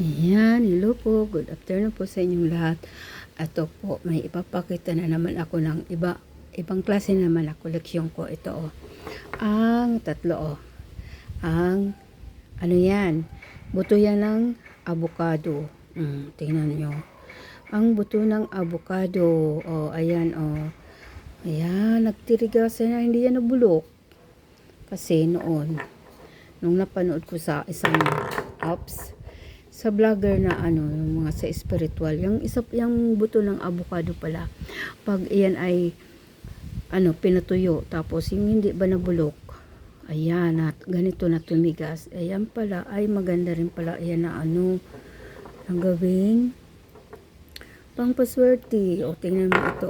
Ayan, hello po. Good afternoon po sa inyong lahat. Ito po, may ipapakita na naman ako ng ibang klase naman na koleksyon ko. Ito ang tatlo Ang, ano yan? Buto yan ng avocado. Tingnan nyo. Ang buto ng avocado. Ayan Ayan, nagtirigasan na, hindi yan nabulok. Kasi nung napanood ko sa isang apps, sa vlogger na yung mga sa spiritual, yung buto ng avocado pala, pag iyan ay pinatuyo, tapos yung hindi ba nabulok, ayan, ganito na tumigas, ayan pala ay maganda rin pala, ayan na ang gawing pangpaswerte. Tingnan mo ito,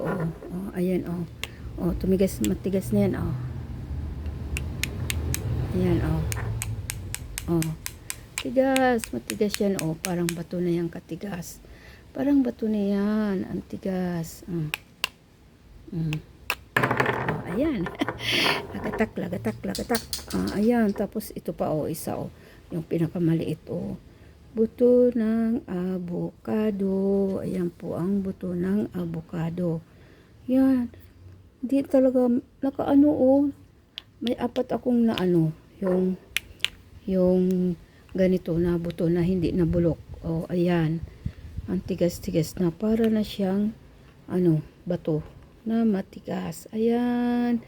ayan, tumigas, matigas na yan, ayan, matigas yan, parang bato na yan katigas. Parang bato na yan, ang tigas. Ayan. lagatak. Ayan, tapos ito pa, isa, yung pinakamaliit, buto ng avocado. Ayan po ang buto ng avocado. Yan. Hindi talaga, may apat akong yung ganito na buto na hindi nabulok. Ayan. Ang tigas-tigas na, para na siyang bato na matigas. Ayan.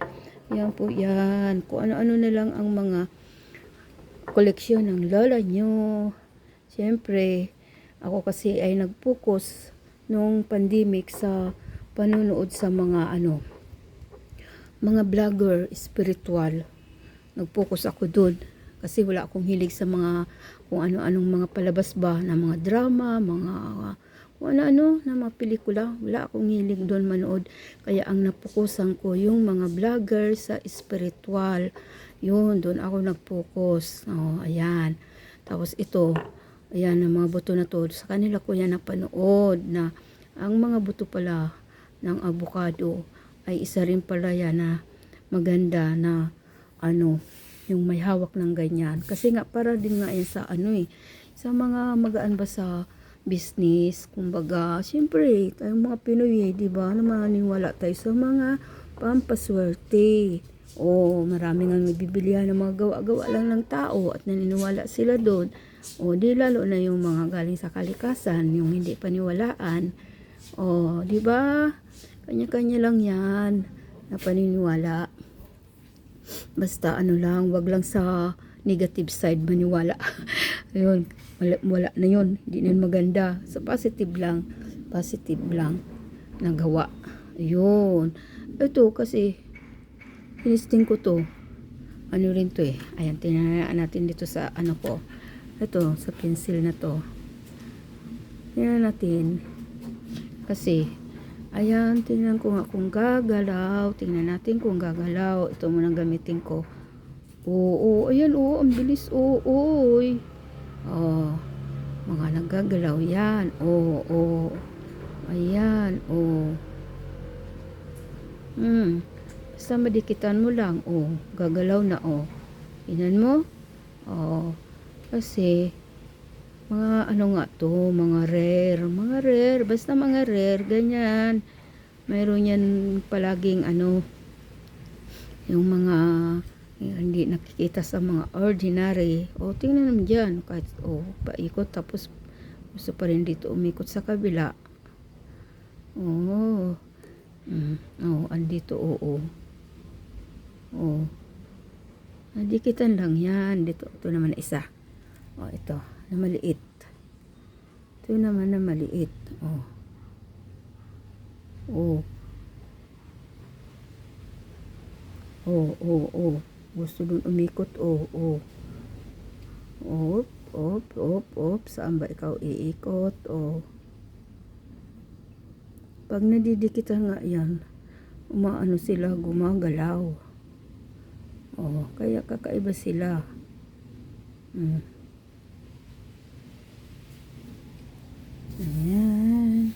Yan po yan. Kung ano-ano na lang ang mga koleksyon ng lola nyo. Siyempre, ako kasi ay nag-focus nung pandemic sa panunood sa mga mga vlogger spiritual. Nag-focus ako doon. Kasi wala akong hilig sa mga kung ano-anong mga palabas ba na mga drama, mga kung ano-ano na mga pelikula. Wala akong hilig doon manood. Kaya ang napukusan ko yung mga vlogger sa spiritual. Yun, doon ako nag-focus. Ayan. Tapos ito, ayan, ang mga buto na to. Sa kanila ko yan napanood na ang mga buto pala ng avocado ay isa rin pala yan na maganda na yung may hawak ng ganyan. Kasi nga, para din nga yan sa sa mga magaan ba sa business. Kumbaga, siyempre, tayong mga Pinoy, di ba, naniniwala tayo sa mga pampaswerte. Marami nga nabibilihan ng mga gawa-gawa lang ng tao at naniniwala sila doon. Di lalo na yung mga galing sa kalikasan, yung hindi paniwalaan. Di ba? Kanya-kanya lang yan na paniniwala. Basta lang, wag lang sa negative side maniwala. Ayun, wala na yun. Hindi na maganda. So, positive lang nagawa. Ayun. Ito kasi, tinisting ko to. Rin to Ayan, tingnan natin dito sa ko. Ito, sa pencil na to. Tingnan natin. Kasi, ayan, tingnan ko nga kung gagalaw. Tingnan natin kung gagalaw. Ito muna gamitin ko. Ayan, ang bilis. Mga naggagalaw yan. Ayan, basta madikitan mo lang. Gagalaw na, Tingnan mo. Kasi, mga nga to, mga rare, basta mga rare, ganyan. Mayroon yan palaging yung mga hindi nakikita sa mga ordinary. Tingnan naman dyan, kahit paikot, tapos gusto pa rin dito umikot sa kabila. Andito, nadikitan lang yan. Dito, ito naman isa. Ito, na maliit. Ito naman na maliit. Gusto dun umikot. Saan ba ikaw iikot? Pag nadidikitan nga yan, sila, gumagalaw. Kaya kakaiba sila. Ayan.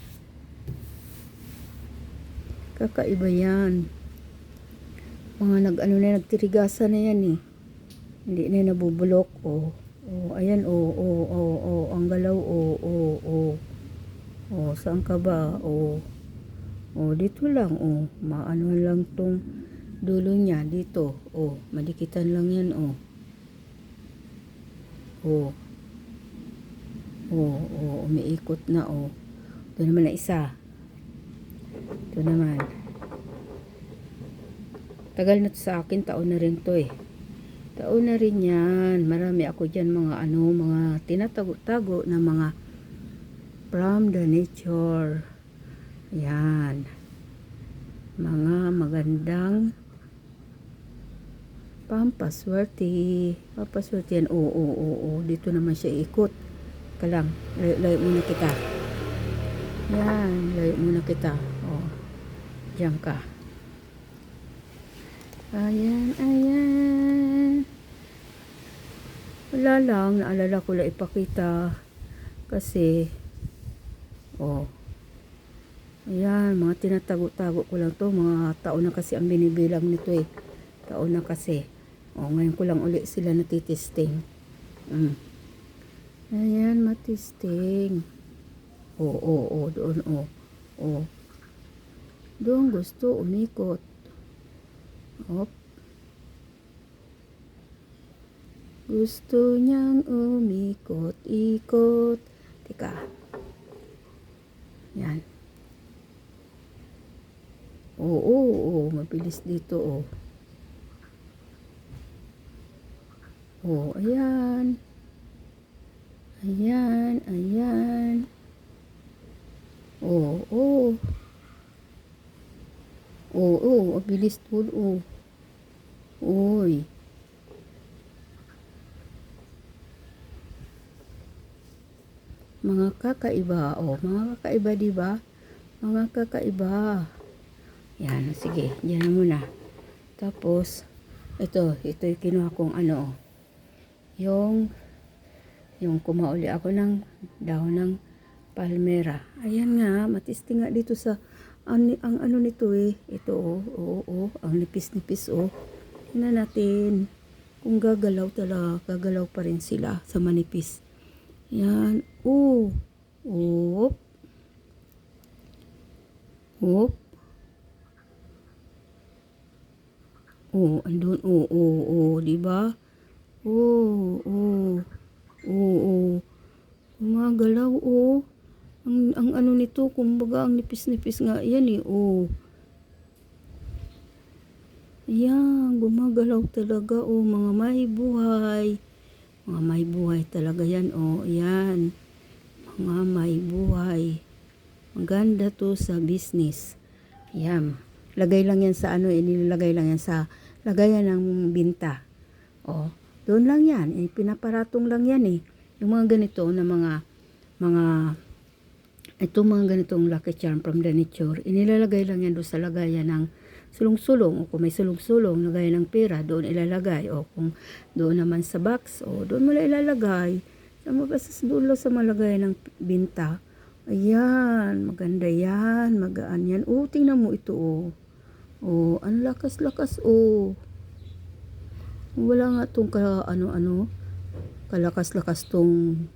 Kakaiba yan. Mga nagtirigasan na yan Hindi na nabubulok. Ayan, ang galaw, Oh, saan ka ba? Oh, oh, dito lang. Oh, maano lang tong dulo niya dito. Oh, madikitan lang yan. Oh, oh, umiikot na. Oh, ito naman na isa. Ito naman. Tagal na to sa akin. Taon na rin to eh. Taon na rin yan. Marami ako dyan mga mga tinatago-tago na mga from the nature. Yan. Mga magandang pampaswerte. Pampaswerte yan. Oo. Dito naman siya ikot. Kalang. Layo muna kita. Yan. Layo muna kita. Oh. Diyan ka. Ayan. Wala lang. Naalala ko lang ipakita. Kasi, ayan, mga tinatago-tago ko lang to. Mga taon na kasi ang binibilang nito eh. Taon na kasi. Ngayon ko lang ulit sila natitesting. Ayan, matesting. Doon, Doon gusto umikot. Op. Gusto niyang umikot-ikot. Teka. Yan. Mabilis dito, ayan. Mabilis doon, Uy. Mga kakaiba, mga kakaiba, diba? Mga kakaiba. Yan, sige, diyan muna. Tapos, ito yung kinuha kong yung kumauli ako ng dahon ng palmera. Ayan nga, matesting nga dito sa, ang ano nito eh, ito ang nipis-nipis tingnan natin, kung gagalaw pa rin sila sa manipis. Yan, andun, diba? Gumagalaw, ang ano nito, kumbaga ang nipis-nipis nga yan eh, Ayan, gumagalaw talaga, mga may buhay. Mga may buhay talaga yan, ayan. Mga may buhay. Maganda to sa business. Ayan. Lagay lang yan sa nilalagay lang yan sa lagayan ng binta. Doon lang yan. Pinaparatong lang yan eh. Yung mga ganito na mga ganitong Lucky Charm from the nature, inilalagay lang yan doon sa lagayan ng sulong-sulong, kung may sulong-sulong, lagay ng pera, doon ilalagay, kung doon naman sa box, doon mo lang ilalagay, doon lang sa malagay ng binta. Ayan, maganda yan, magaan yan. Tingnan mo ito, ang lakas-lakas, wala nga tong kalakas-lakas tong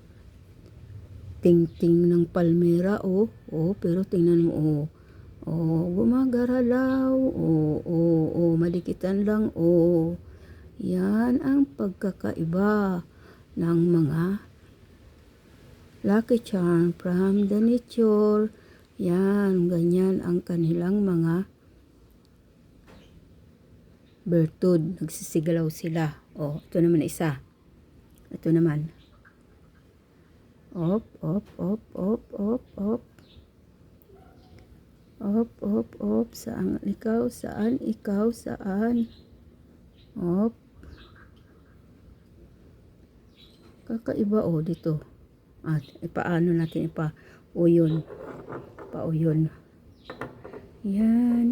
ting-ting ng palmera, pero tingnan mo, gumagaralaw, madikitan lang, yan ang pagkakaiba ng mga Lucky Charm from the nature. Yan, ganyan ang kanilang mga bertud, nagsisigalaw sila. Ito naman isa. Ito naman. Op. Saan ikaw? Op. Kakaiba dito. Paano natin pauyon. Yan.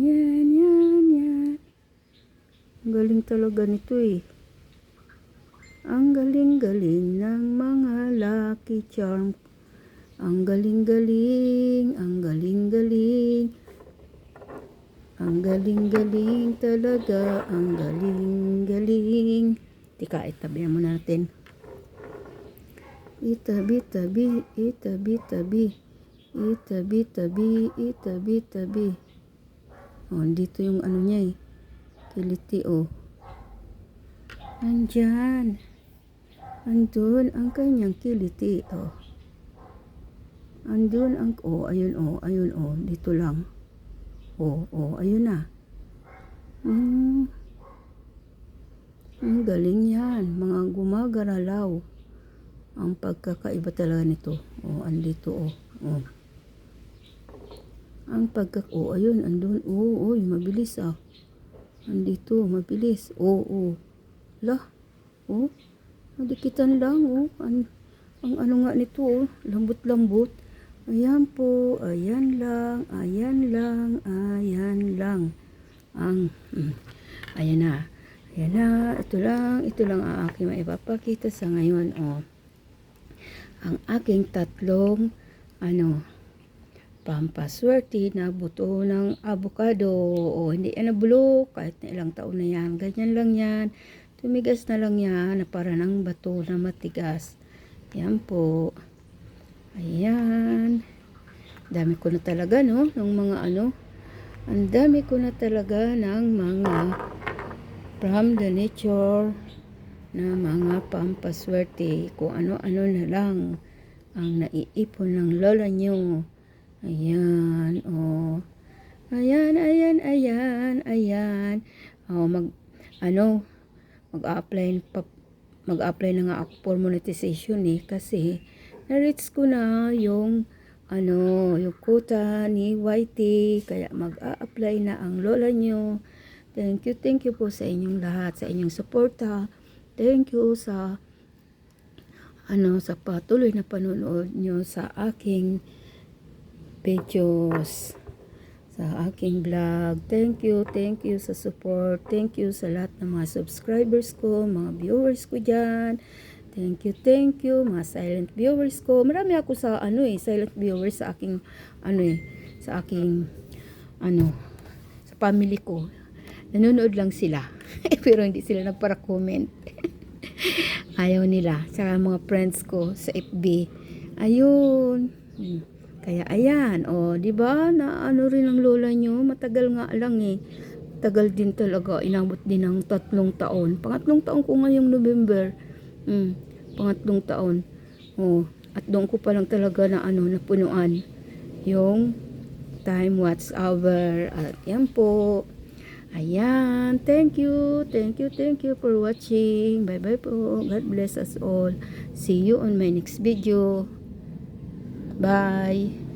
Ang galing talaga nito eh. Ang galing-galing ng mga Lucky Charm. Ang galing-galing talaga. Ang galing-galing. Tika, itabihan mo natin. Itabi. Itabi, tabi, itabi, tabi. Oh, dito yung ano niya eh. Kiliti, oh. Andyan. Andun ang kanyang kiliti, oh. Andun ang, oh, ayun, oh, ayun, oh. Dito lang. Oh, oh, ayun na. Ang galing yan. Mga gumagaralaw. Ang pagkakaiba talaga nito. Oh, andito, oh. Oh. Oh, ayun, andun. Oh, oh, mabilis, ah. Andito, mabilis. Oh, oh. Lah. Oh. Nadikitan lang, oh. Ang ano nga nito, oh. Lambot-lambot. Ayan po. Ayan lang. Ayan lang. Ayan lang. Ayan na. Ayan na. Ito lang ang aking maipapakita sa ngayon, oh. Ang aking tatlong, pampaswerte na buto ng avocado. O, hindi yan nabulok. Kahit na ilang taon na yan. Ganyan lang yan. Tumigas na lang yan na para ng bato na matigas. Yan po. Ayan. Dami ko na talaga, no? Ng mga ang dami ko na talaga ng mga from the nature na mga pampaswerte. Kung ano-ano na lang ang naiipon ng lola nyo. Ayan, oh. Ayan, ayan, ayan, ayan. Oh, mag-apply na nga ako for monetization eh, kasi na-reach ko na yung yung quota ni YT, kaya mag-a-apply na ang lola nyo. Thank you po sa inyong lahat, sa inyong suporta. Thank you sa sa patuloy na panonood nyo sa aking videos, sa aking vlog. Thank you sa support. Thank you sa lahat ng mga subscribers ko, mga viewers ko dyan. Thank you, mga silent viewers ko. Marami ako sa silent viewers sa aking sa aking sa family ko. Nanonood lang sila. Pero hindi sila nagpara-comment. Ayaw nila. Saka mga friends ko sa FB. Ayun. Kaya ayan, di ba? Na rin ang lola nyo, matagal nga lang eh. Tagal din talaga, inabot din ng 3 taon. Pangatlong taon ko ngayong November. Pangatlong taon. At doon ko pa lang talaga na napunuan yung time watch hour. At yan po. Ayan, thank you for watching. Bye bye po. God bless us all. See you on my next video. Bye.